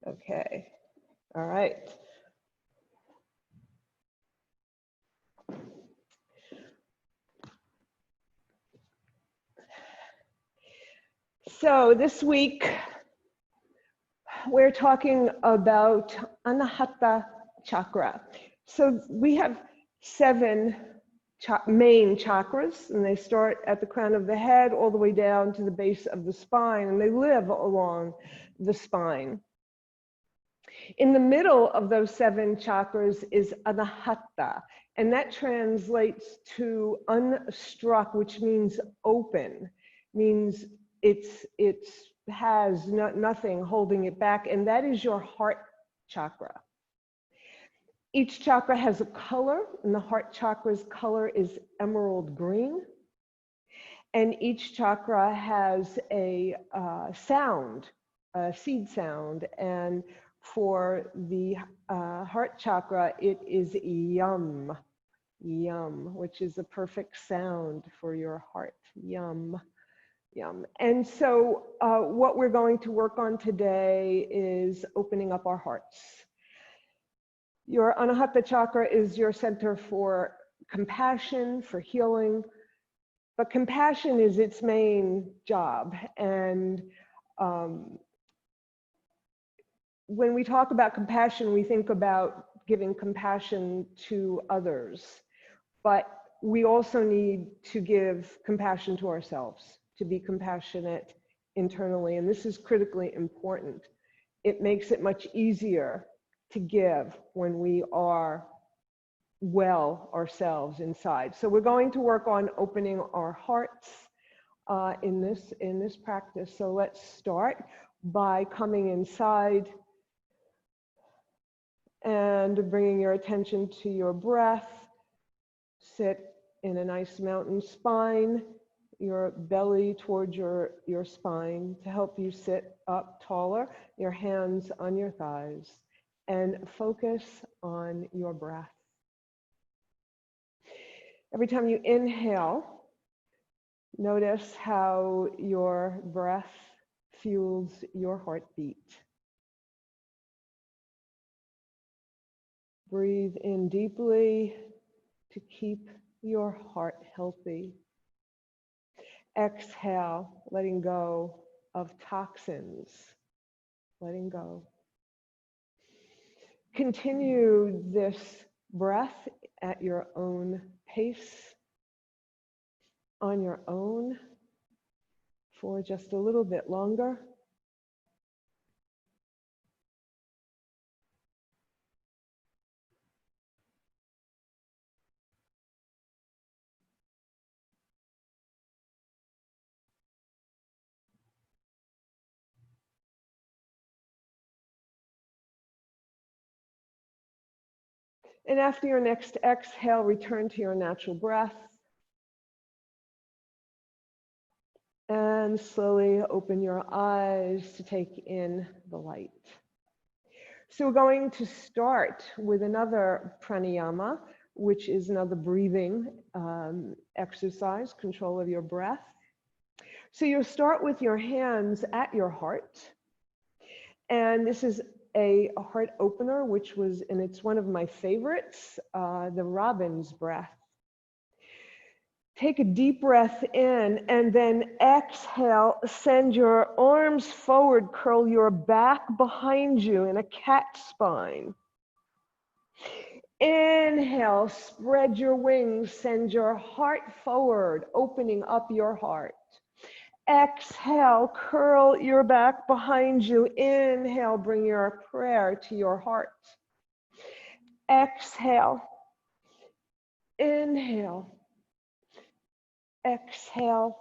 Okay. All right. So this week, we're talking about Anahata chakra. So we have 7 main chakras, and they start at the crown of the head all the way down to the base of the spine, and they live along the spine. In the middle of those 7 chakras is Anahata, and that translates to unstruck, which means open, means it has nothing holding it back, and that is your heart chakra. Each chakra has a color, and the heart chakra's color is emerald green. And each chakra has a sound, a seed sound. And for the heart chakra, it is yum, yum, which is a perfect sound for your heart, yum. Yum. And so what we're going to work on today is opening up our hearts. Your Anahata chakra is your center for compassion, for healing, but compassion is its main job. And when we talk about compassion, we think about giving compassion to others, but we also need to give compassion to ourselves, to be compassionate internally, and this is critically important. It makes it much easier to give when we are well ourselves inside. So we're going to work on opening our hearts in this practice. So let's start by coming inside and bringing your attention to your breath. Sit in a nice mountain spine, your belly towards your spine to help you sit up taller, your hands on your thighs, and focus on your breath. Every time you inhale, notice how your breath fuels your heartbeat. Breathe in deeply to keep your heart healthy. Exhale, letting go of toxins, letting go. Continue this breath at your own pace, on your own, for just a little bit longer. And after your next exhale, return to your natural breath. And slowly open your eyes to take in the light. So we're going to start with another pranayama, which is another breathing exercise, control of your breath. So you'll start with your hands at your heart. And this is a heart opener, and it's one of my favorites, the robin's breath. Take a deep breath in and then exhale, send your arms forward, curl your back behind you in a cat spine. Inhale, spread your wings, send your heart forward, opening up your heart. Exhale, curl your back behind you. Inhale, bring your prayer to your heart. Exhale, inhale, exhale,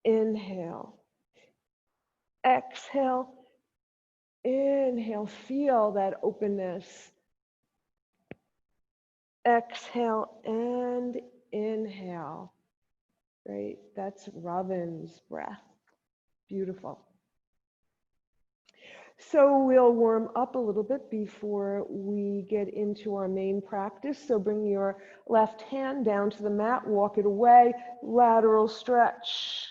inhale, exhale, inhale. Feel that openness. Exhale and inhale. Great, that's robin's breath. Beautiful. So we'll warm up a little bit before we get into our main practice. So bring your left hand down to the mat, walk it away, lateral stretch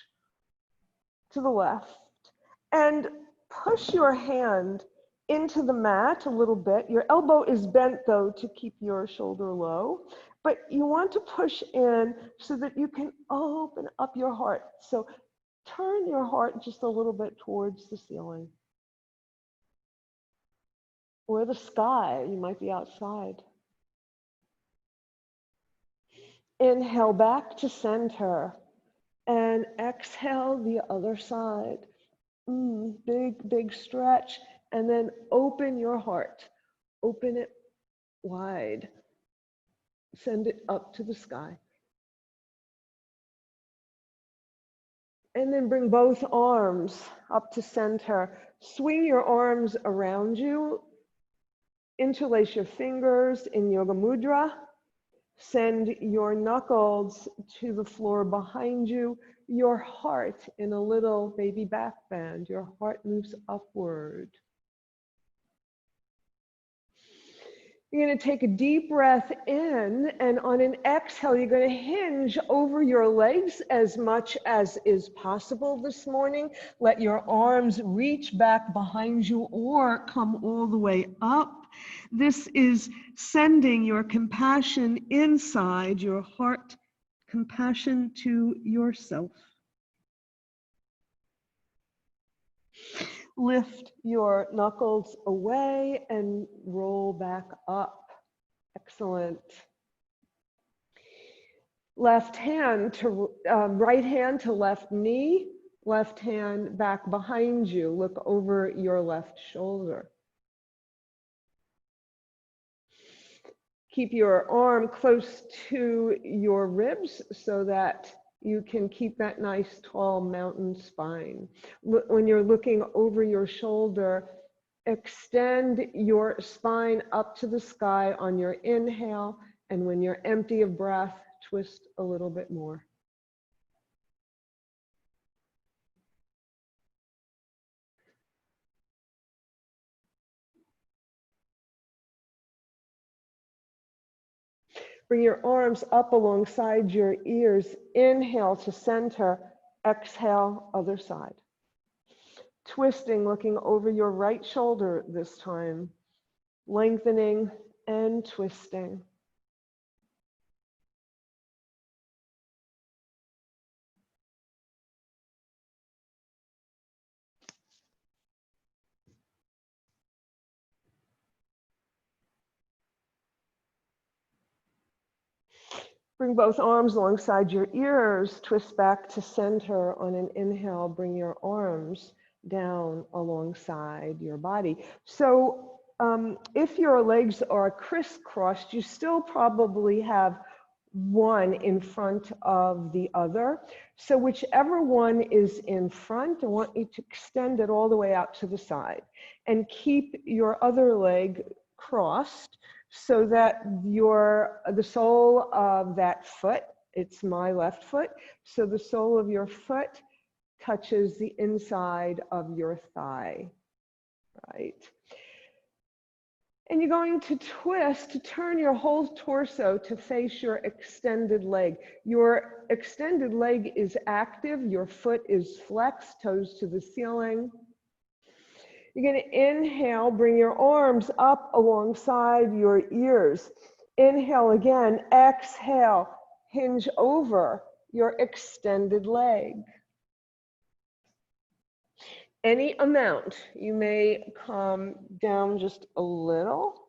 to the left. And push your hand into the mat a little bit. Your elbow is bent though to keep your shoulder low, but you want to push in so that you can open up your heart. So turn your heart just a little bit towards the ceiling or the sky. You might be outside. Inhale back to center and exhale the other side. Big, big stretch. And then open your heart. Open it wide. Send it up to the sky. And then bring both arms up to center. Swing your arms around you. Interlace your fingers in Yoga Mudra. Send your knuckles to the floor behind you. Your heart in a little baby back bend. Your heart moves upward. You're going to take a deep breath in, and on an exhale, you're going to hinge over your legs as much as is possible this morning. Let your arms reach back behind you or come all the way up. This is sending your compassion inside your heart, compassion to yourself. Lift your knuckles away and roll back up. Excellent. Left hand to right hand to left knee, left hand back behind you. Look over your left shoulder. Keep your arm close to your ribs so that you can keep that nice tall mountain spine. When you're looking over your shoulder, extend your spine up to the sky on your inhale, and when you're empty of breath, twist a little bit more. Bring your arms up alongside your ears. Inhale to center. Exhale, other side. Twisting, looking over your right shoulder this time. Lengthening and twisting. Bring both arms alongside your ears. Twist back to center on an inhale. Bring your arms down alongside your body. So if your legs are crisscrossed, you still probably have one in front of the other. So whichever one is in front, I want you to extend it all the way out to the side and keep your other leg crossed so that the sole of that foot, it's my left foot, so the sole of your foot touches the inside of your thigh, right? And you're going to twist to turn your whole torso to face your extended leg. Your extended leg is active, your foot is flexed, toes to the ceiling. You're going to inhale, bring your arms up alongside your ears. Inhale again, exhale, hinge over your extended leg. Any amount. You may come down just a little.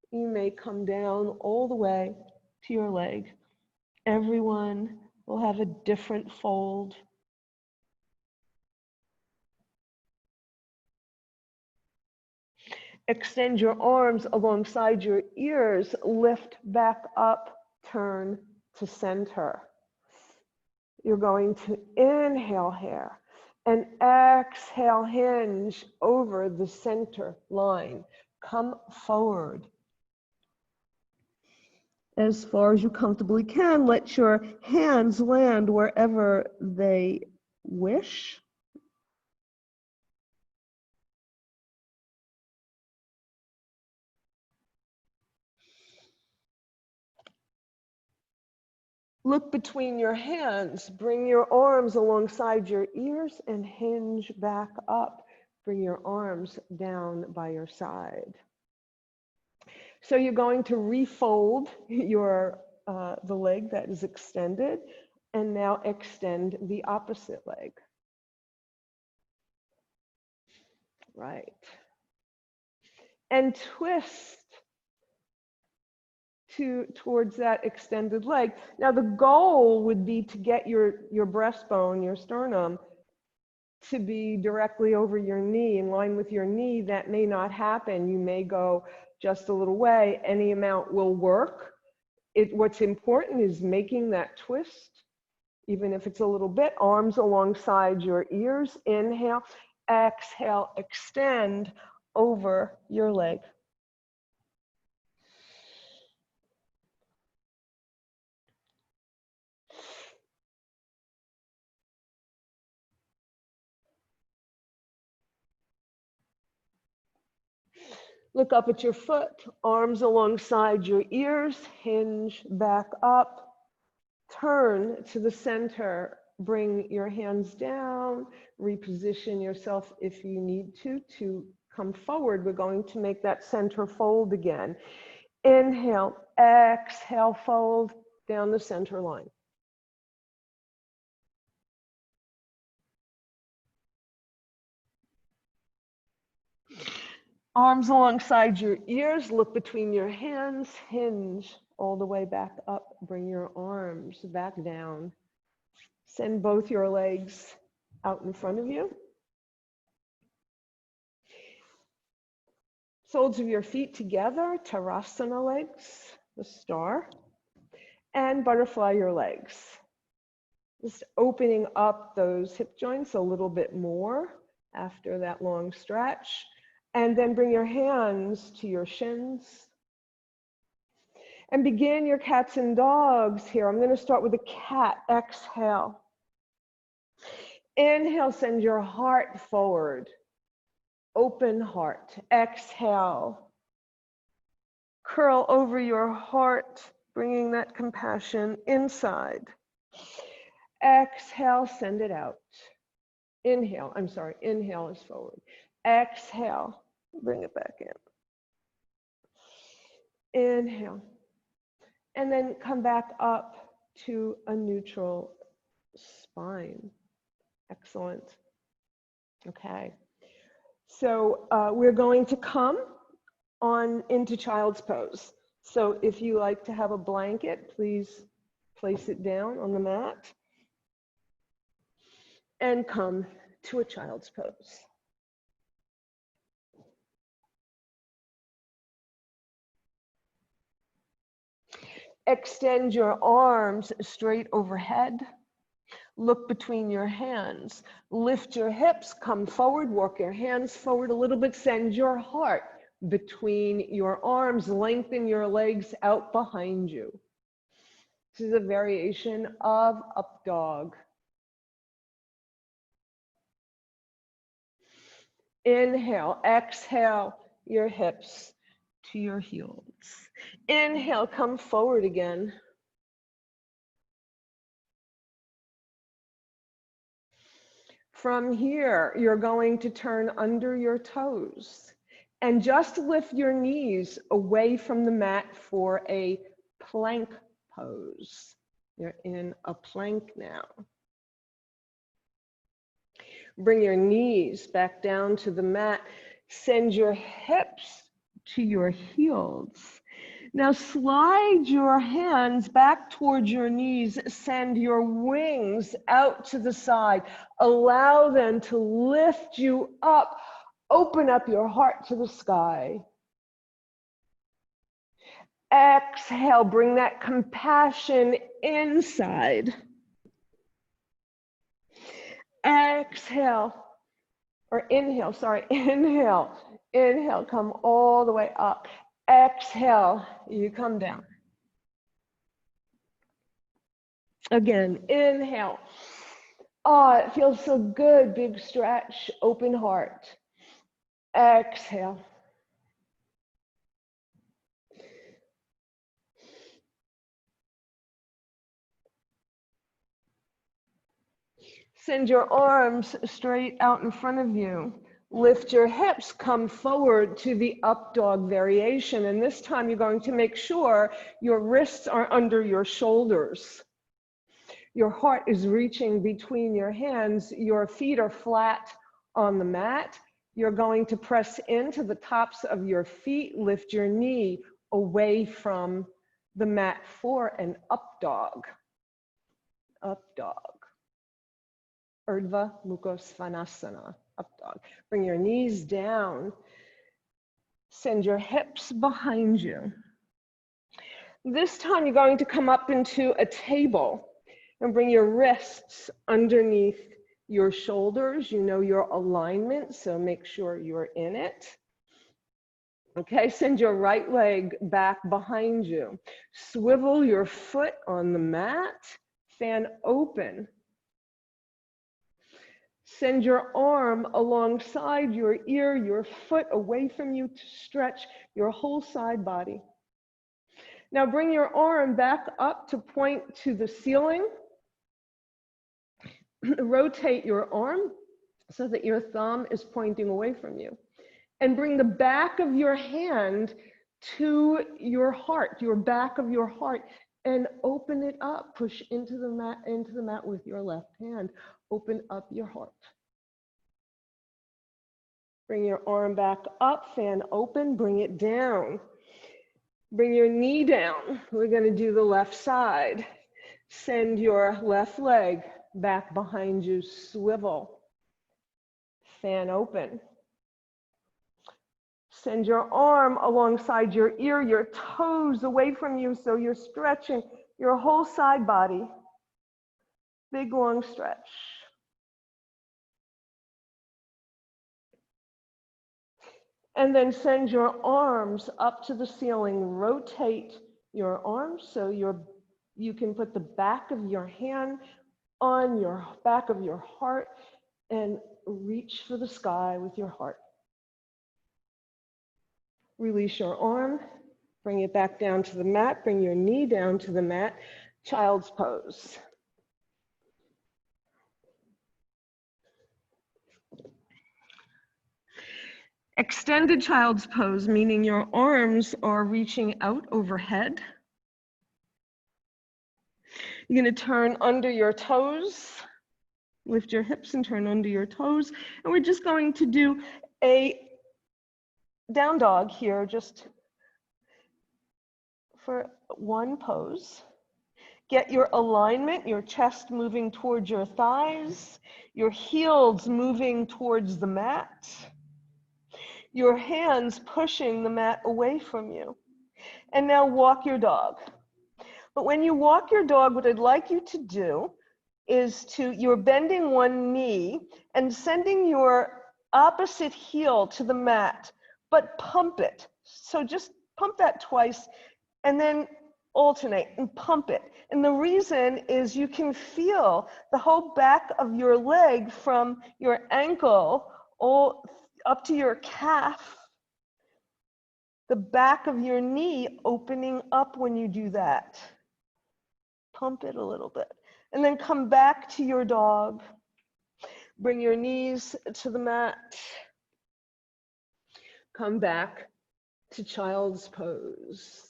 You may come down all the way to your leg. Everyone will have a different fold. Extend your arms alongside your ears, lift back up, turn to center. You're going to inhale here and exhale, hinge over the center line. Come forward as far as you comfortably can. Let your hands land wherever they wish. Look between your hands. Bring your arms alongside your ears and hinge back up. Bring your arms down by your side. So you're going to refold your the leg that is extended, and now extend the opposite leg. Right. And twist towards that extended leg. Now the goal would be to get your breastbone, your sternum, to be directly over your knee, in line with your knee. That may not happen. You may go just a little way. Any amount will work. What's important is making that twist, even if it's a little bit. Arms alongside your ears. Inhale, exhale, extend over your leg. Look up at your foot, arms alongside your ears, hinge back up, turn to the center, bring your hands down, reposition yourself if you need to come forward. We're going to make that center fold again. Inhale, exhale, fold down the center line. Arms alongside your ears, look between your hands, hinge all the way back up. Bring your arms back down. Send both your legs out in front of you. Soles of your feet together, Tadasana legs, the star, and butterfly your legs. Just opening up those hip joints a little bit more after that long stretch. And then bring your hands to your shins. And begin your cats and dogs here. I'm going to start with a cat. Exhale. Inhale, send your heart forward. Open heart. Exhale. Curl over your heart, bringing that compassion inside. Exhale, send it out. Inhale is forward. Exhale, bring it back in. Inhale. And then come back up to a neutral spine. Excellent. Okay. So we're going to come on into child's pose. So if you like to have a blanket, please place it down on the mat and come to a child's pose. Extend your arms straight overhead. Look between your hands. Lift your hips, come forward, walk your hands forward a little bit. Send your heart between your arms. Lengthen your legs out behind you. This is a variation of up dog. Inhale, exhale your hips to your heels. Inhale, come forward again. From here, you're going to turn under your toes and just lift your knees away from the mat for a plank pose. You're in a plank now. Bring your knees back down to the mat. Send your hips to your heels. Now slide your hands back towards your knees. Send your wings out to the side. Allow them to lift you up. Open up your heart to the sky. Exhale, bring that compassion inside. Exhale, or inhale, inhale, come all the way up. Exhale, you come down. Again, inhale. Oh, it feels so good, big stretch, open heart. Exhale. Send your arms straight out in front of you. Lift your hips, come forward to the up dog variation. And this time you're going to make sure your wrists are under your shoulders. Your heart is reaching between your hands. Your feet are flat on the mat. You're going to press into the tops of your feet, lift your knee away from the mat for an up dog. Up dog. Urdhva Mukha Svanasana, up dog. Bring your knees down. Send your hips behind you. This time you're going to come up into a table and bring your wrists underneath your shoulders. You know your alignment, so make sure you're in it. Okay, send your right leg back behind you. Swivel your foot on the mat, fan open. Send your arm alongside your ear, your foot away from you to stretch your whole side body. Now bring your arm back up to point to the ceiling. Rotate your arm so that your thumb is pointing away from you. And bring the back of your hand to your heart, your back of your heart, and open it up. Push into the mat with your left hand. Open up your heart. Bring your arm back up, fan open, bring it down. Bring your knee down. We're going to do the left side. Send your left leg back behind you, swivel. Fan open. Send your arm alongside your ear, your toes away from you, so you're stretching your whole side body. Big, long stretch. And then send your arms up to the ceiling. Rotate your arms so you can put the back of your hand on your back of your heart and reach for the sky with your heart. Release your arm, bring it back down to the mat, bring your knee down to the mat, child's pose. Extended child's pose, meaning your arms are reaching out overhead. You're going to turn under your toes, lift your hips and turn under your toes. And we're just going to do a down dog here, just for one pose. Get your alignment, your chest moving towards your thighs, your heels moving towards the mat, your hands pushing the mat away from you. And now walk your dog. But when you walk your dog, what I'd like you to do is you're bending one knee and sending your opposite heel to the mat, but pump it. So just pump that twice and then alternate and pump it. And the reason is you can feel the whole back of your leg from your ankle all up to your calf, the back of your knee opening up when you do that. Pump it a little bit. And then come back to your dog. Bring your knees to the mat. Come back to child's pose.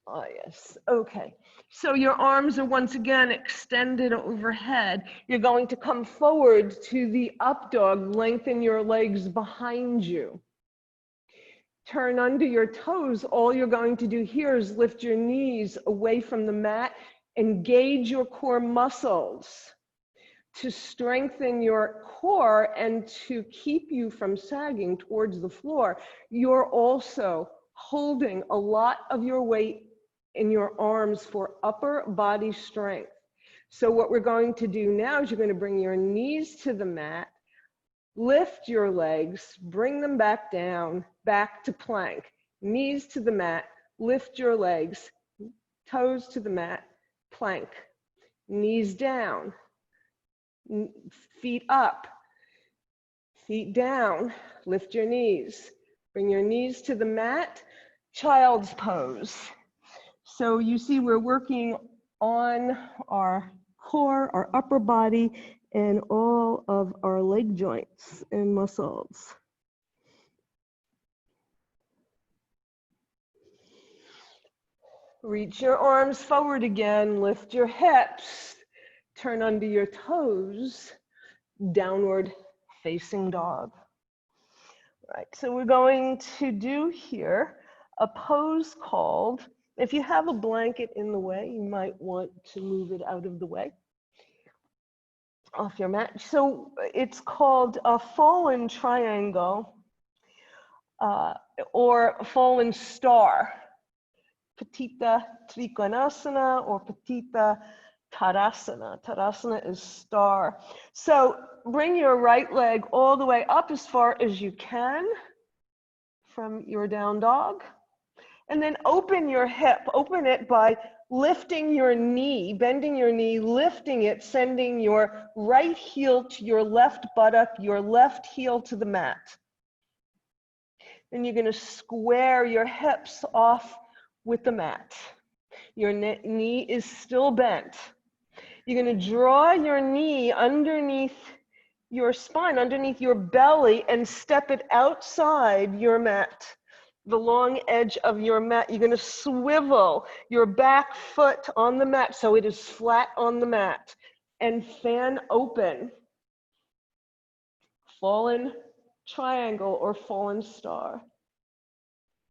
Ah, yes. Okay. So your arms are once again extended overhead. You're going to come forward to the up dog. Lengthen your legs behind you. Turn under your toes. All you're going to do here is lift your knees away from the mat. Engage your core muscles to strengthen your core and to keep you from sagging towards the floor. You're also holding a lot of your weight in your arms for upper body strength. So what we're going to do now is you're going to bring your knees to the mat, lift your legs, bring them back down, back to plank. Knees to the mat, lift your legs, toes to the mat, plank. Knees down, feet up, feet down, lift your knees. Bring your knees to the mat, child's pose. So you see we're working on our core, our upper body, and all of our leg joints and muscles. Reach your arms forward again, lift your hips, turn under your toes, downward facing dog. Right, so we're going to do here a pose called, if you have a blanket in the way, you might want to move it out of the way, off your mat. So it's called a fallen triangle or fallen star. Patita Trikonasana or Patita Tadasana. Tadasana is star. So bring your right leg all the way up as far as you can from your down dog. And then open your hip. Open it by lifting your knee, bending your knee, lifting it, sending your right heel to your left buttock, your left heel to the mat. Then you're going to square your hips off with the mat. Your knee is still bent. You're going to draw your knee underneath your spine, underneath your belly, and step it outside your mat, the long edge of your mat. You're going to swivel your back foot on the mat so it is flat on the mat, and fan open. Fallen triangle or fallen star.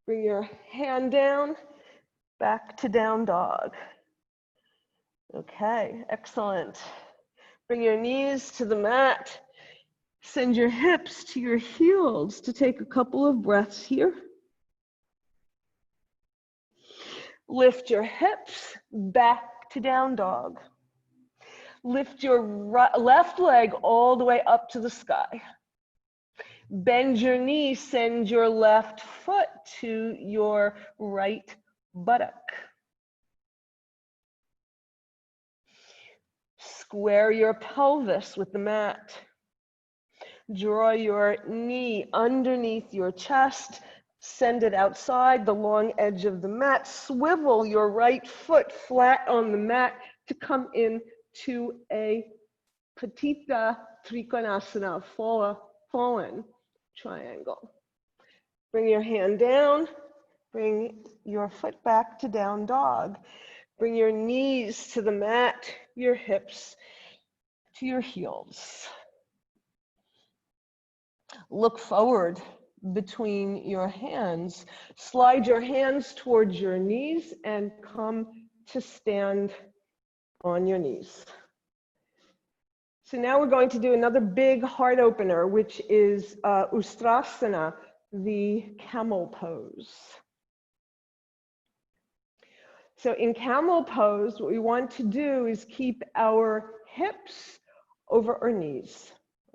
Bring your hand down, back to down dog. Okay, excellent. Bring your knees to the mat. Send your hips to your heels to take a couple of breaths here. Lift your hips back to down dog. Lift your left leg all the way up to the sky. Bend your knee, send your left foot to your right buttock. Square your pelvis with the mat. Draw your knee underneath your chest. Send it outside the long edge of the mat. Swivel your right foot flat on the mat to come in to a Patita Trikonasana, fallen triangle. Bring your hand down. Bring your foot back to down dog. Bring your knees to the mat, your hips to your heels. Look forward between your hands. Slide your hands towards your knees and come to stand on your knees. So now we're going to do another big heart opener, which is Ustrasana, the camel pose. So in camel pose, what we want to do is keep our hips over our knees,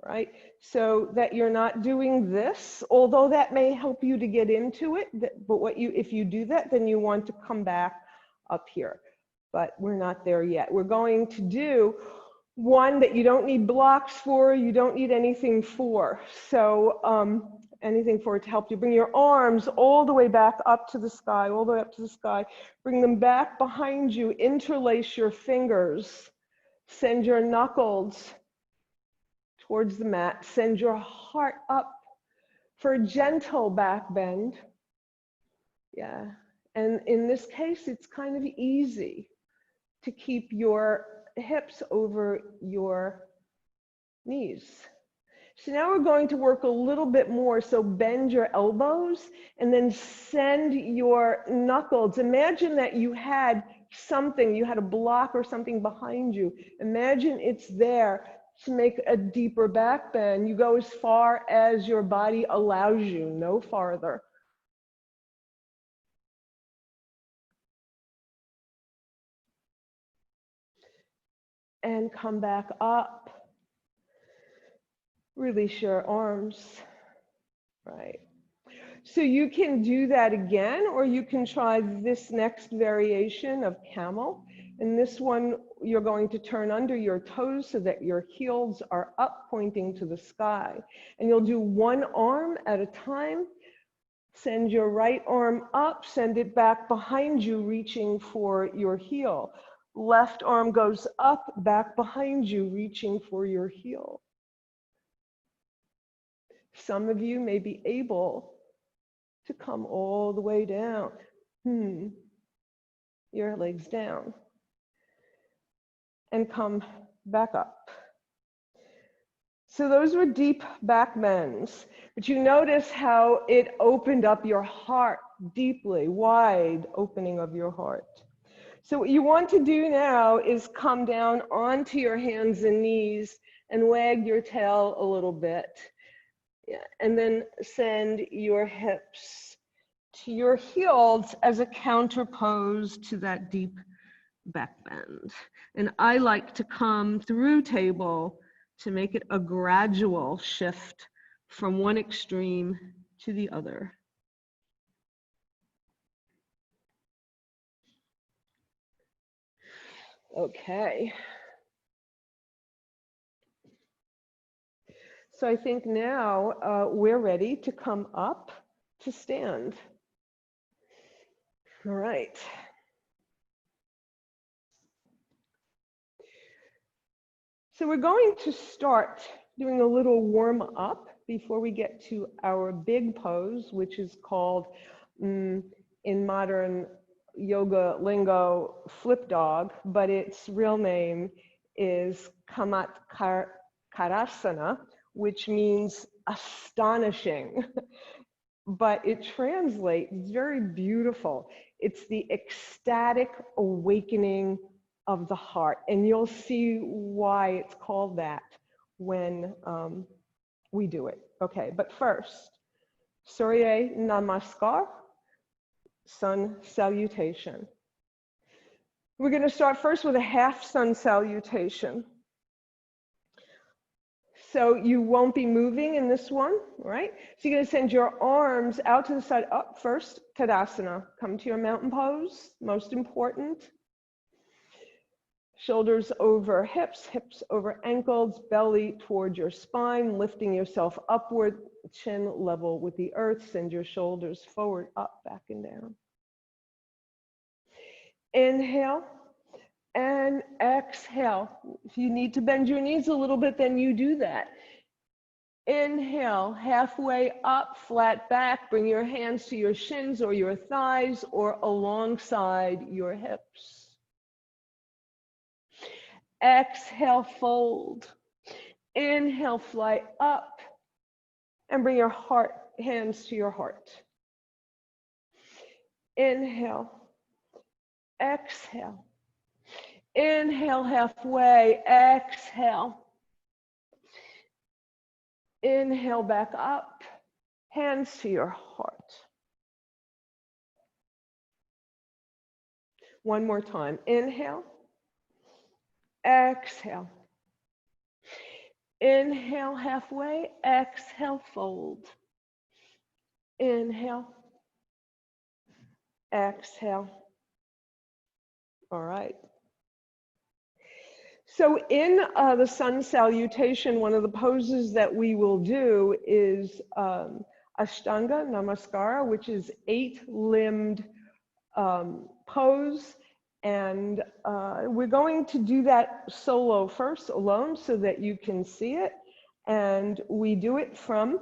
right? So that you're not doing this, although that may help you to get into it, but if you do that, then you want to come back up here. But we're not there yet. We're going to do one that you don't need blocks for, you don't need anything for. So anything for it to help you. Bring your arms all the way back up to the sky, all the way up to the sky. Bring them back behind you, interlace your fingers. Send your knuckles towards the mat. Send your heart up for a gentle back bend. Yeah, and in this case, it's kind of easy to keep your hips over your knees. So now we're going to work a little bit more. So bend your elbows and then send your knuckles. Imagine that you had something, you had a block or something behind you. Imagine it's there to make a deeper back bend. You go as far as your body allows you, no farther. And come back up. Release your arms, right? So you can do that again, or you can try this next variation of camel. And this one, you're going to turn under your toes so that your heels are up, pointing to the sky. And you'll do one arm at a time. Send your right arm up, send it back behind you, reaching for your heel. Left arm goes up, back behind you, reaching for your heel. Some of you may be able to come all the way down. Your legs down. And come back up. So those were deep back bends. But you notice how it opened up your heart deeply, wide opening of your heart. So what you want to do now is come down onto your hands and knees and wag your tail a little bit. Yeah. And then send your hips to your heels as a counter pose to that deep back bend. And I like to come through table to make it a gradual shift from one extreme to the other. Okay. So I think now we're ready to come up to stand. All right. So we're going to start doing a little warm up before we get to our big pose, which is called, in modern yoga lingo, flip dog, but its real name is Kamatkarasana, which means astonishing. But it translates, it's very beautiful. It's the ecstatic awakening of the heart. And you'll see why it's called that when we do it. Okay, but first, Surya Namaskar, sun salutation. We're going to start first with a half sun salutation. So you won't be moving in this one, right? So you're going to send your arms out to the side. Up first, Tadasana. Come to your mountain pose, most important. Shoulders over hips, hips over ankles, belly toward your spine, lifting yourself upward, chin level with the earth. Send your shoulders forward, up, back, and down. Inhale. And exhale. If you need to bend your knees a little bit, then you do that. Inhale, halfway up, flat back. Bring your hands to your shins or your thighs or alongside your hips. Exhale, fold. Inhale, fly up. And bring your hands to your heart. Inhale. Exhale. Inhale halfway, exhale. Inhale back up, hands to your heart. One more time, inhale, exhale. Inhale halfway, exhale, fold. Inhale, exhale. All right. So in the sun salutation, one of the poses that we will do is Ashtanga Namaskara, which is 8-limbed pose. And we're going to do that solo first, alone, so that you can see it. And we do it from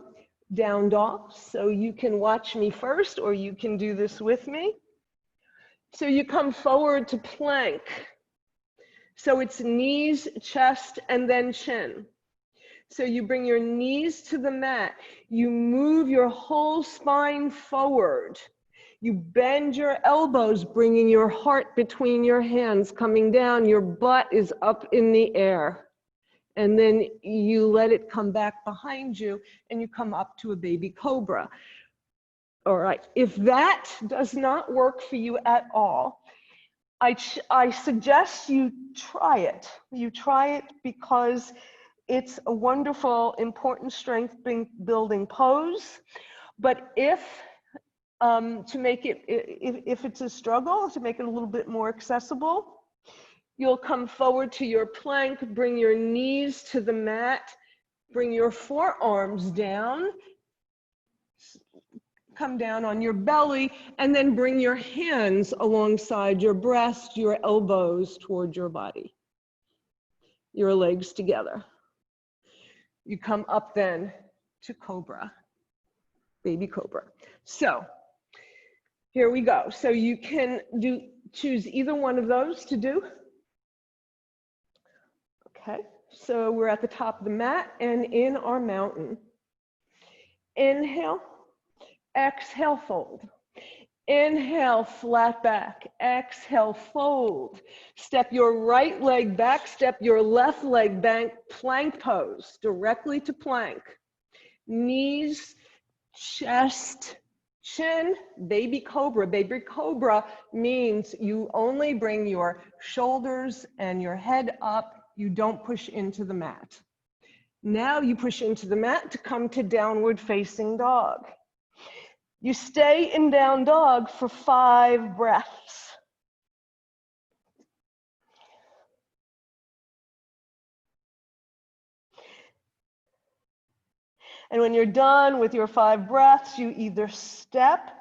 down dog. So you can watch me first, or you can do this with me. So you come forward to plank. So it's knees, chest, and then chin. So you bring your knees to the mat. You move your whole spine forward. You bend your elbows, bringing your heart between your hands, coming down. Your butt is up in the air. And then you let it come back behind you, and you come up to a baby cobra. All right. If that does not work for you at all, I suggest you try it. You try it because it's a wonderful, important strength building pose. But if it's a struggle, to make it a little bit more accessible, you'll come forward to your plank, bring your knees to the mat, bring your forearms down, Come down on your belly, and then bring your hands alongside your breast, your elbows toward your body, your legs together. You come up then to cobra, baby cobra. So here we go. So you can choose either one of those to do. Okay, so we're at the top of the mat and in our mountain. Inhale, exhale, fold. Inhale, flat back. Exhale, fold. Step your right leg back, step your left leg back, plank pose, directly to plank. Knees, chest, chin, baby cobra. Baby cobra means you only bring your shoulders and your head up. You don't push into the mat. Now you push into the mat to come to downward facing dog. You stay in down dog for 5 breaths. And when you're done with your 5 breaths, you either step,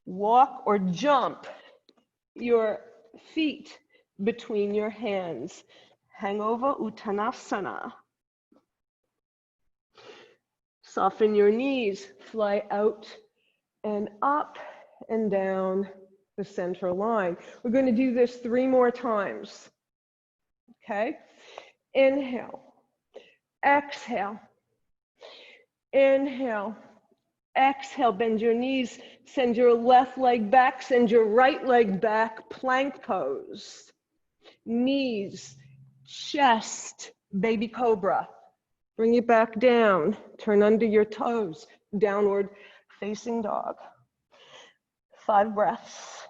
walk, or jump your feet between your hands. Hangover Uttanasana. Soften your knees, fly out and up and down the center line. We're going to do this 3 more times. Okay? Inhale, exhale, inhale, exhale, bend your knees, send your left leg back, send your right leg back, plank pose. Knees, chest, baby cobra. Bring it back down, turn under your toes, downward facing dog. 5 breaths.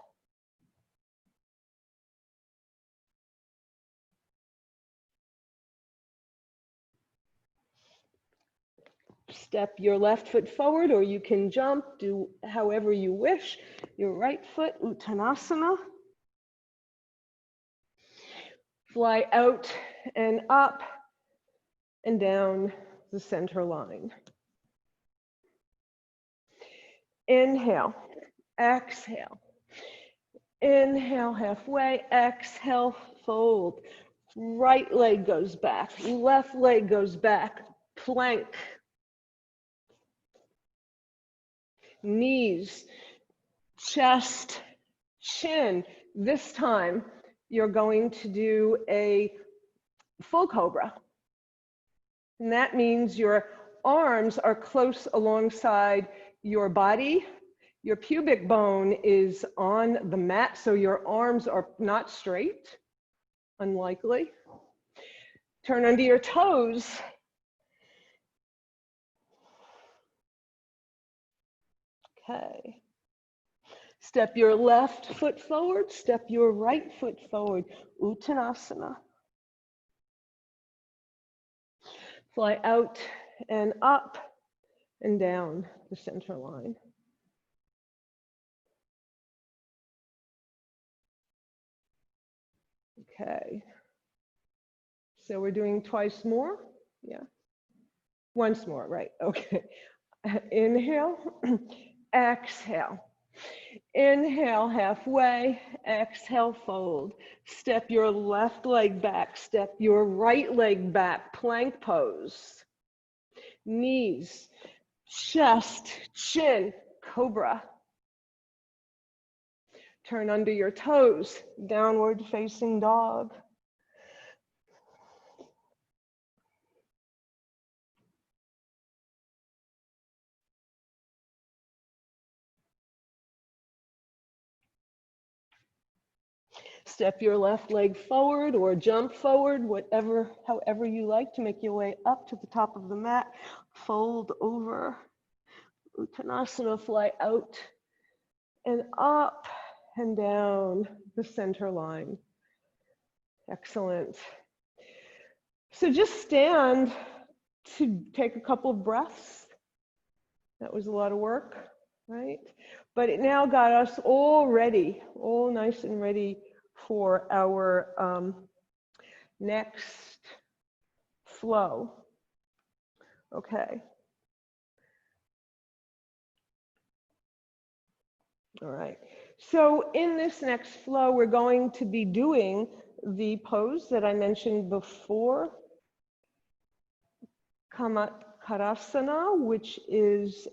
Step your left foot forward, or you can jump, do however you wish. Your right foot, Uttanasana. Fly out and up and down the center line. Inhale, exhale. Inhale halfway, exhale, fold. Right leg goes back, left leg goes back, plank. Knees, chest, chin. This time, you're going to do a full cobra. And that means your arms are close alongside your body. Your pubic bone is on the mat, so your arms are not straight, unlikely. Turn under your toes. Okay. Step your left foot forward, step your right foot forward. Uttanasana. Fly out and up and down the center line. Okay. So we're doing twice more? Yeah. Once more, right? Okay. Inhale, exhale. Inhale halfway, exhale, fold. Step your left leg back, step your right leg back, plank pose. Knees, chest, chin, cobra. Turn under your toes, downward facing dog. Step your left leg forward or jump forward, however you like to make your way up to the top of the mat. Fold over. Uttanasana, fly out and up and down the center line. Excellent. So just stand to take a couple of breaths. That was a lot of work, right? But it now got us all ready, all nice and ready for our next flow. Okay. All right. So in this next flow, we're going to be doing the pose that I mentioned before, Karasana, which means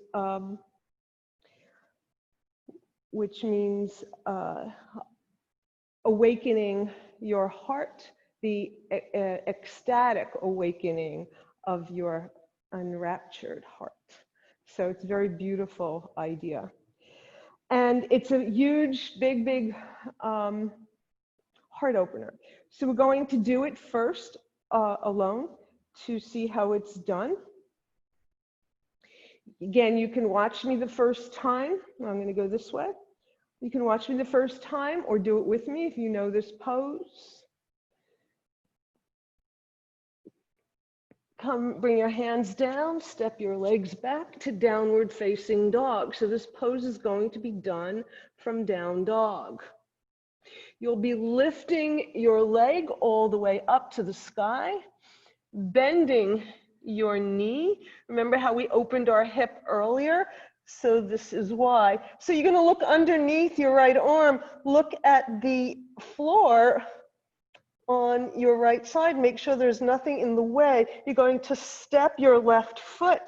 awakening your heart, the ecstatic awakening of your enraptured heart. So it's a very beautiful idea. And it's a huge, big heart opener. So we're going to do it first alone to see how it's done. Again, you can watch me the first time. I'm going to go this way. You can watch me the first time or do it with me if you know this pose. Bring your hands down, step your legs back to downward facing dog. So this pose is going to be done from down dog. You'll be lifting your leg all the way up to the sky, bending your knee. Remember how we opened our hip earlier? So this is why. So you're going to look underneath your right arm, look at the floor on your right side, make sure there's nothing in the way. You're going to step your left foot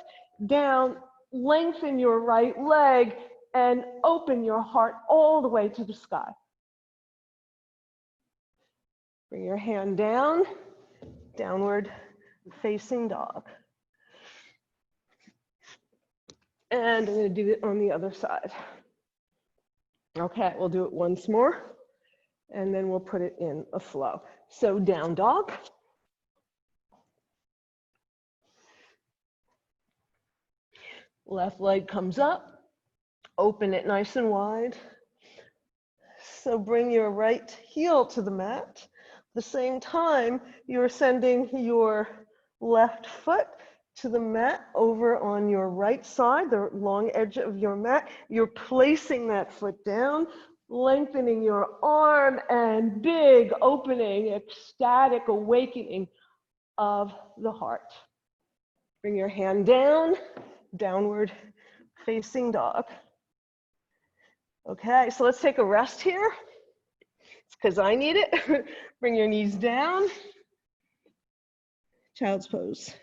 down, lengthen your right leg, and open your heart all the way to the sky. Bring your hand down, downward facing dog. And I'm going to do it on the other side. Okay, we'll do it once more, and then we'll put it in a flow. So down dog. Left leg comes up, open it nice and wide. So bring your right heel to the mat. At the same time, you're sending your left foot to the mat over on your right side, the long edge of your mat. You're placing that foot down, lengthening your arm, and big opening, ecstatic awakening of the heart. Bring your hand down, downward facing dog. Okay, so let's take a rest here. It's because I need it. Bring your knees down. Child's pose.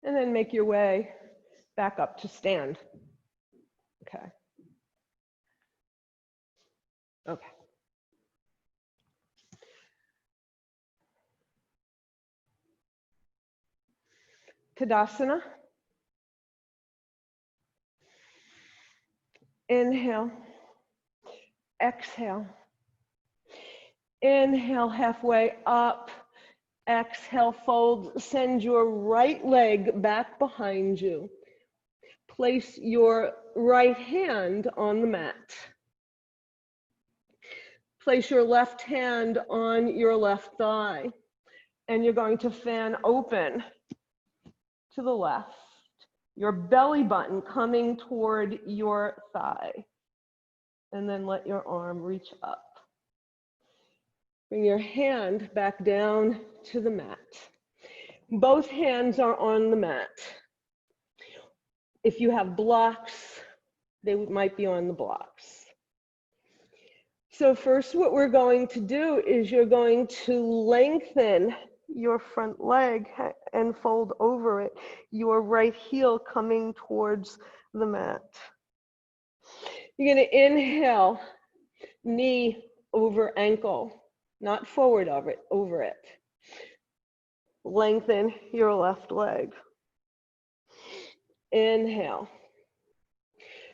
And then make your way back up to stand. Okay. Okay. Tadasana. Inhale. Exhale. Inhale halfway up. Exhale, fold. Send your right leg back behind you. Place your right hand on the mat. Place your left hand on your left thigh. And you're going to fan open to the left. Your belly button coming toward your thigh. And then let your arm reach up. Bring your hand back down to the mat. Both hands are on the mat. If you have blocks, they might be on the blocks. So first what we're going to do is you're going to lengthen your front leg and fold over it, your right heel coming towards the mat. You're going to inhale, knee over ankle, not forward of it, over it. Lengthen your left leg. Inhale.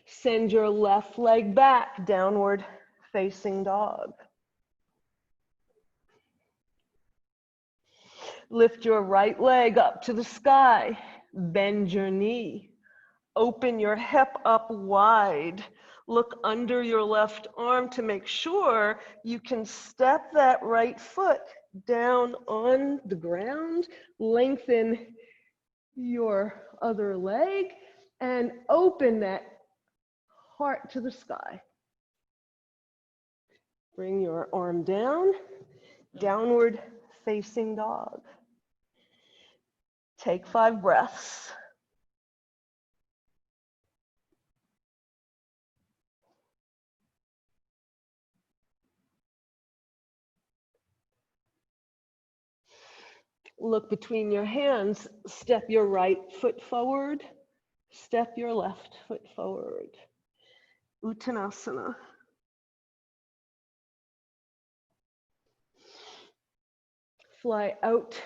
Send your left leg back, downward facing dog. Lift your right leg up to the sky. Bend your knee. Open your hip up wide. Look under your left arm to make sure you can step that right foot down on the ground. Lengthen your other leg and open that heart to the sky. Bring your arm down, downward facing dog. Take 5 breaths. Look between your hands, step your right foot forward, step your left foot forward. Uttanasana. Fly out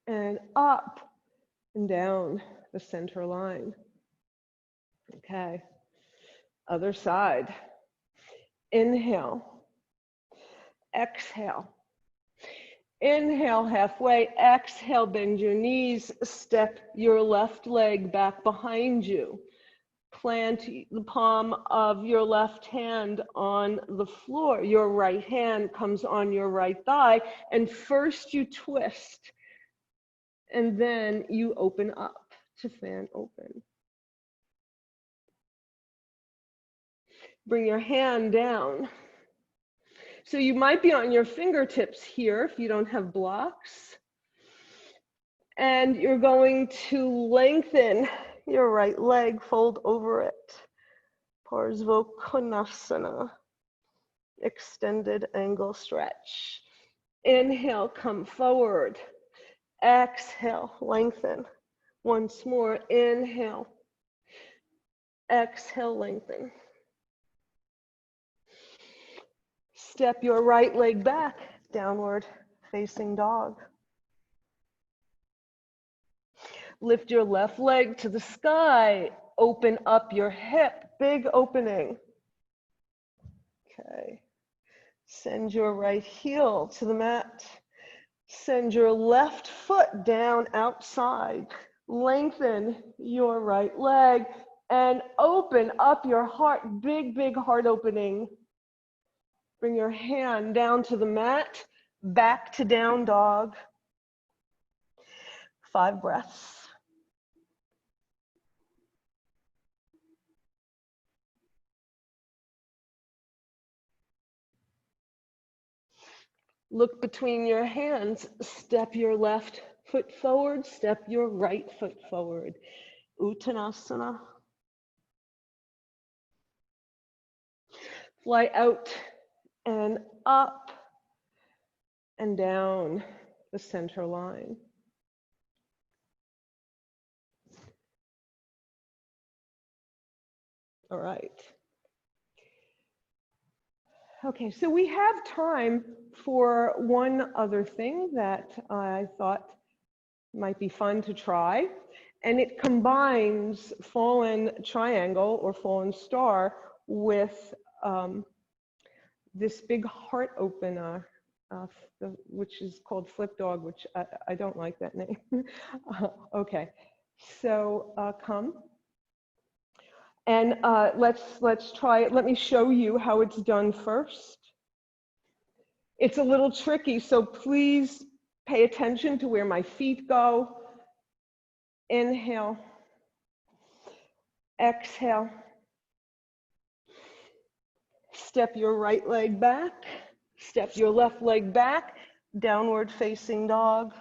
and up and down the center line. Okay. Other side. Inhale. Exhale. Inhale halfway. Exhale, bend your knees. Step your left leg back behind you. Plant the palm of your left hand on the floor. Your right hand comes on your right thigh. And first you twist. And then you open up to fan open. Bring your hand down. So you might be on your fingertips here if you don't have blocks. And you're going to lengthen your right leg, fold over it. Parsvakonasana. Extended angle stretch. Inhale, come forward. Exhale, lengthen. Once more, inhale. Exhale, lengthen. Step your right leg back, downward facing dog. Lift your left leg to the sky. Open up your hip, big opening. Okay. Send your right heel to the mat. Send your left foot down outside. Lengthen your right leg and open up your heart, big, big heart opening. Bring your hand down to the mat, back to down dog. 5 breaths. Look between your hands, step your left foot forward, step your right foot forward. Uttanasana. Fly out and up and down the center line. All right. Okay, so we have time for one other thing that I thought might be fun to try, and it combines fallen triangle or fallen star with this big heart opener, which is called flip dog, which I don't like that name. Okay, so come. And let's try it. Let me show you how it's done first. It's a little tricky, so please pay attention to where my feet go. Inhale. Exhale. Step your right leg back. Step your left leg back. Downward facing dog.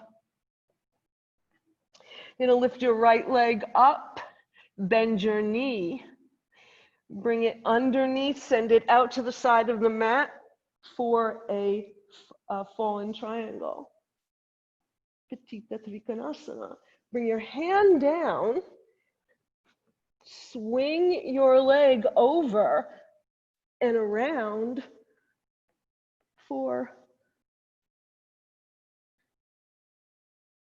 You're going to lift your right leg up. Bend your knee. Bring it underneath, send it out to the side of the mat for a fallen triangle. Petita Trikonasana. Bring your hand down, swing your leg over and around for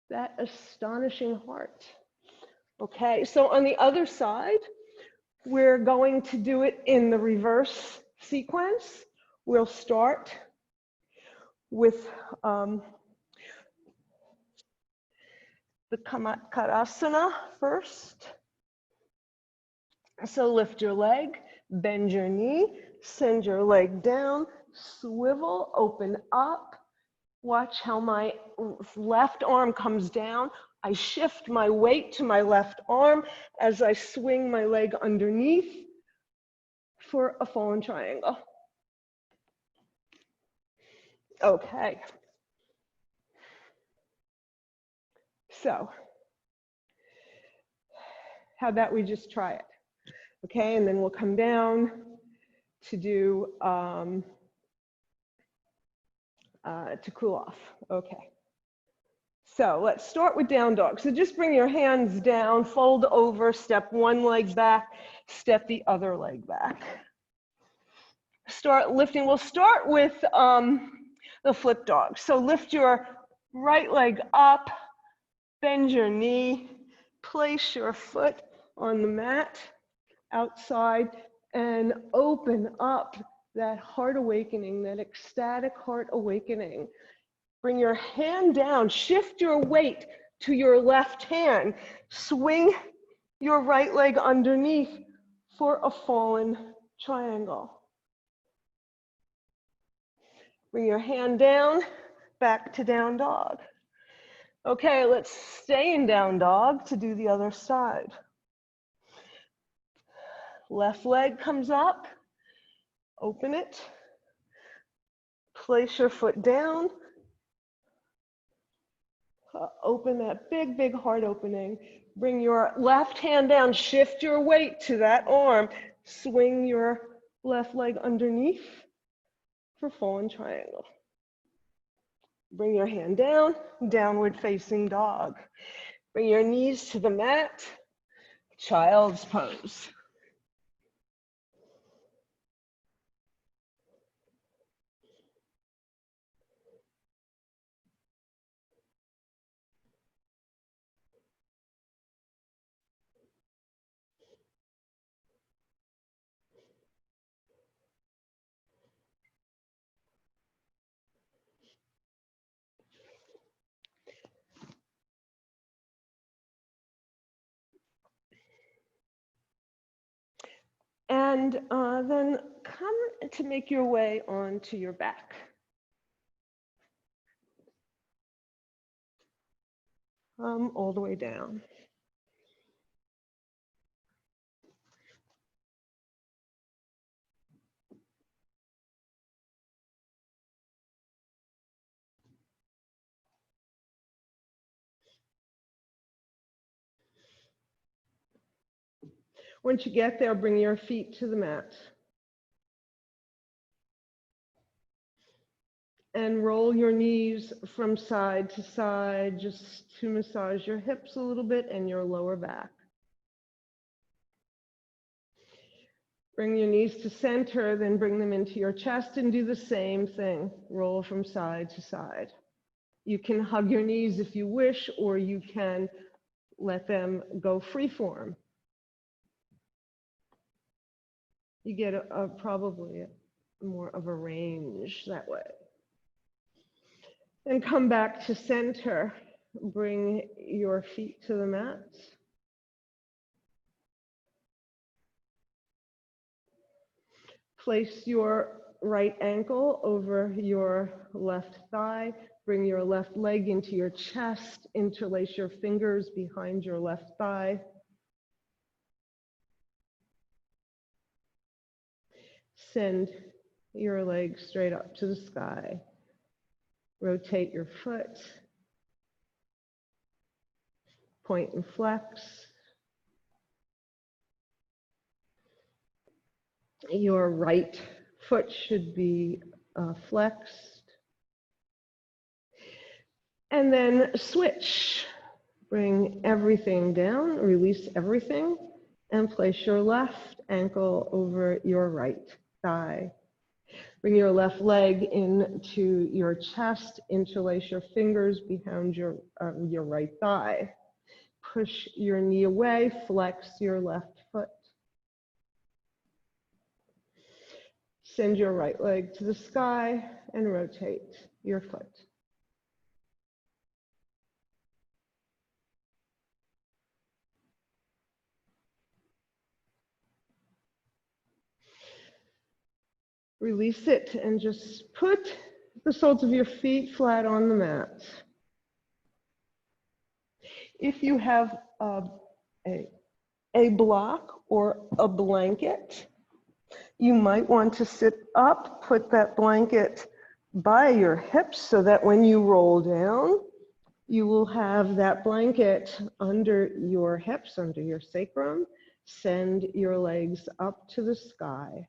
that astonishing heart. Okay, so on the other side, we're going to do it in the reverse sequence. We'll start with the Karasana first. So lift your leg, bend your knee, send your leg down, swivel, open up. Watch how my left arm comes down. I shift my weight to my left arm as I swing my leg underneath for a fallen triangle. Okay. So how about we just try it? Okay, and then we'll come down to do, to cool off. Okay. So let's start with down dog. So just bring your hands down, fold over, step one leg back, step the other leg back. Start lifting. We'll start with the flip dog. So lift your right leg up, bend your knee, place your foot on the mat outside, and open up that heart awakening, that ecstatic heart awakening. Bring your hand down, shift your weight to your left hand, swing your right leg underneath for a fallen triangle. Bring your hand down, back to down dog. Okay, let's stay in down dog to do the other side. Left leg comes up, open it, place your foot down, open that big, big heart opening. Bring your left hand down, shift your weight to that arm, swing your left leg underneath for fallen triangle. Bring your hand down, downward facing dog. Bring your knees to the mat, child's pose. And then come to make your way onto your back. All the way down. Once you get there, bring your feet to the mat. And roll your knees from side to side, just to massage your hips a little bit and your lower back. Bring your knees to center, then bring them into your chest and do the same thing. Roll from side to side. You can hug your knees if you wish, or you can let them go freeform. You get probably more of a range that way. And come back to center. Bring your feet to the mat. Place your right ankle over your left thigh. Bring your left leg into your chest. Interlace your fingers behind your left thigh. Send your leg straight up to the sky. Rotate your foot. Point and flex. Your right foot should be flexed. And then switch. Bring everything down, release everything, and place your left ankle over your right thigh. Bring your left leg into your chest, interlace your fingers behind your right thigh. Push your knee away, flex your left foot. Send your right leg to the sky and rotate your foot. Release it and just put the soles of your feet flat on the mat. If you have a block or a blanket, you might want to sit up, put that blanket by your hips so that when you roll down, you will have that blanket under your hips, under your sacrum. Send your legs up to the sky.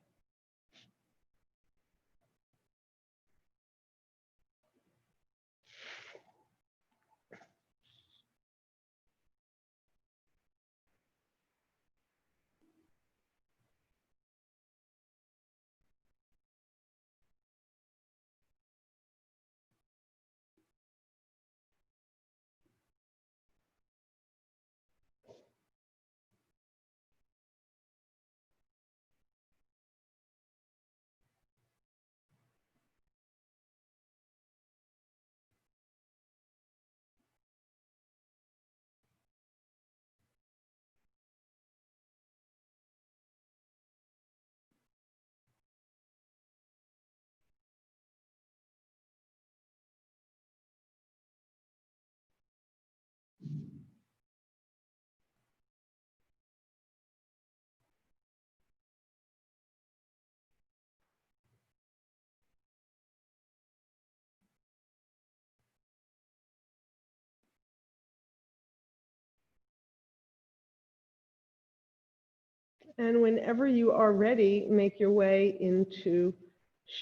And whenever you are ready, make your way into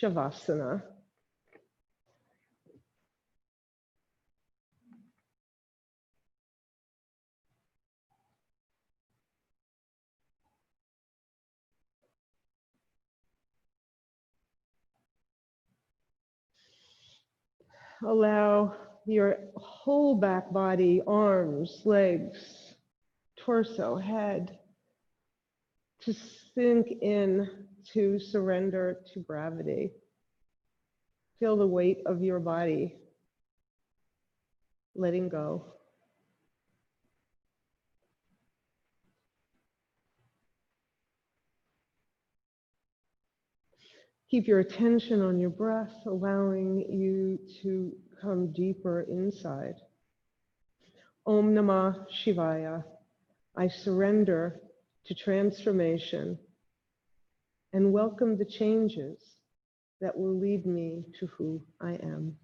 Shavasana. Allow your whole back body, arms, legs, torso, head, to sink in, to surrender to gravity. Feel the weight of your body letting go. Keep your attention on your breath, allowing you to come deeper inside. Om Namah Shivaya. I surrender to transformation and welcome the changes that will lead me to who I am.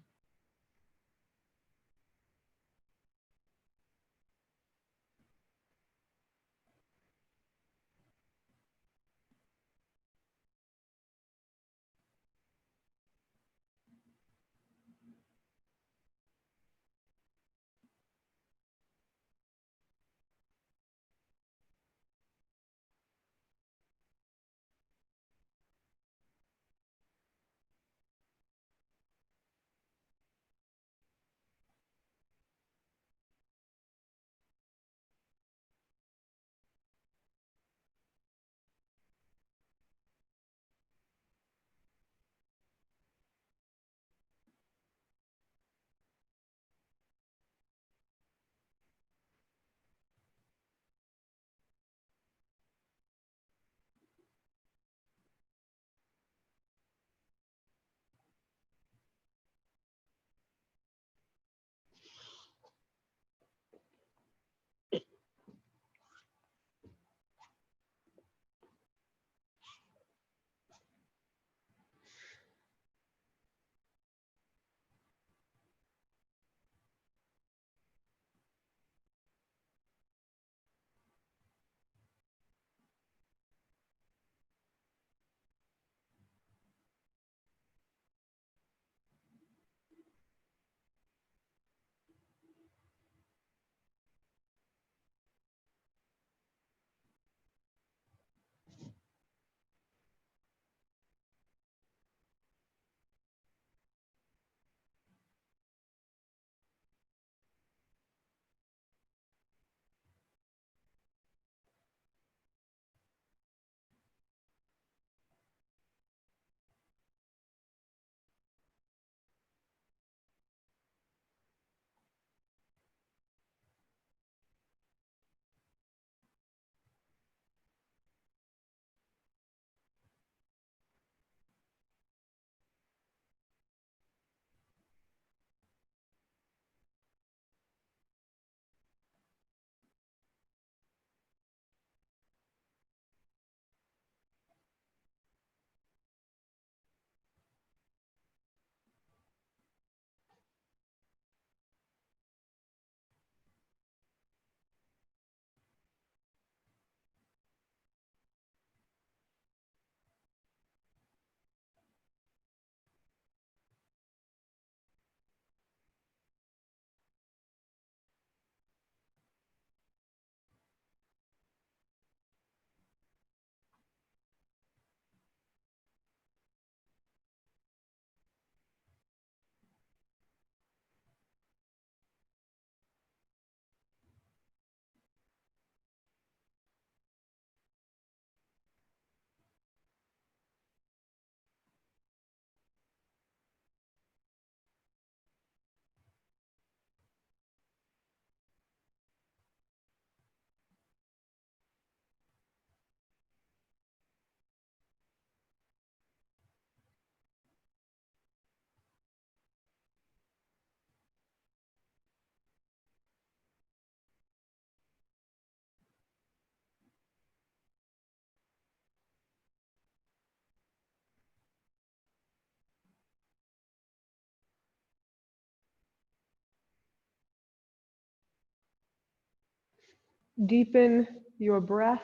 Deepen your breath.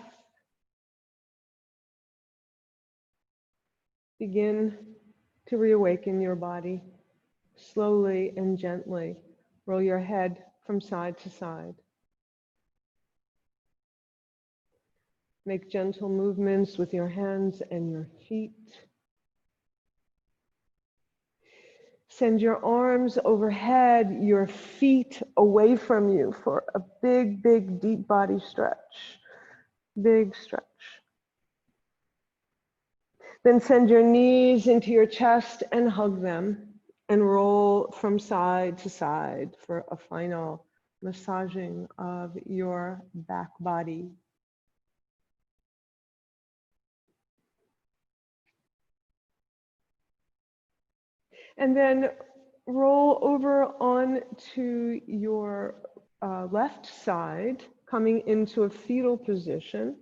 Begin to reawaken your body. Slowly and gently roll your head from side to side. Make gentle movements with your hands and your feet. Send your arms overhead, your feet away from you for a big, big, deep body stretch. Big stretch. Then send your knees into your chest and hug them and roll from side to side for a final massaging of your back body. And then roll over onto your left side, coming into a fetal position,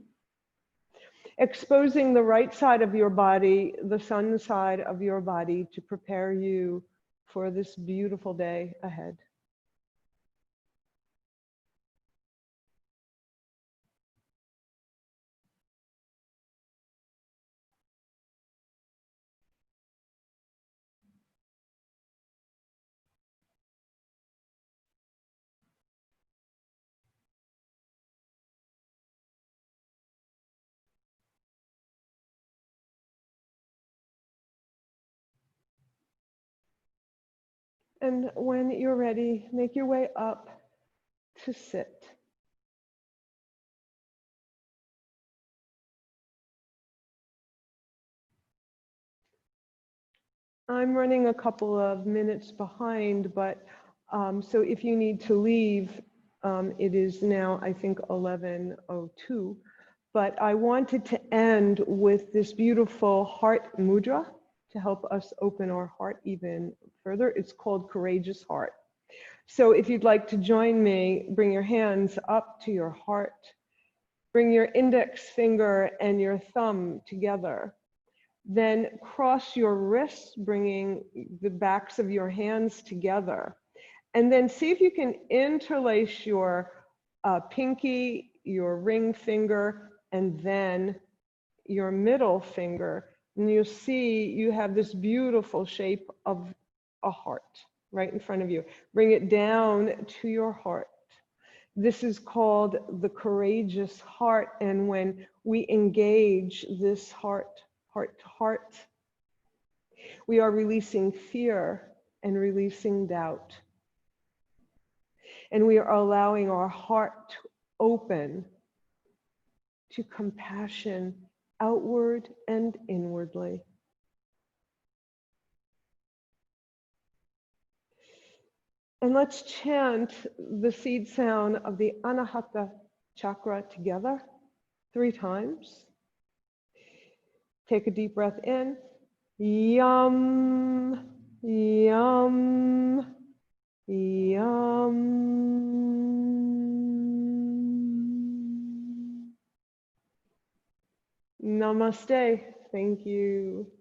exposing the right side of your body, the sun side of your body, to prepare you for this beautiful day ahead. And when you're ready, make your way up to sit. I'm running a couple of minutes behind, but so if you need to leave, it is now, I think, 11:02. But I wanted to end with this beautiful heart mudra to help us open our heart even further. It's called Courageous Heart. So if you'd like to join me, bring your hands up to your heart. Bring your index finger and your thumb together. Then cross your wrists, bringing the backs of your hands together. And then see if you can interlace your pinky, your ring finger, and then your middle finger. And you'll see you have this beautiful shape of a heart right in front of you. Bring it down to your heart. This is called the courageous heart. And when we engage this heart to heart, we are releasing fear and releasing doubt. And we are allowing our heart to open to compassion outward and inwardly. And let's chant the seed sound of the Anahata chakra together 3 times. Take a deep breath in. Yum, yum, yum. Namaste. Thank you.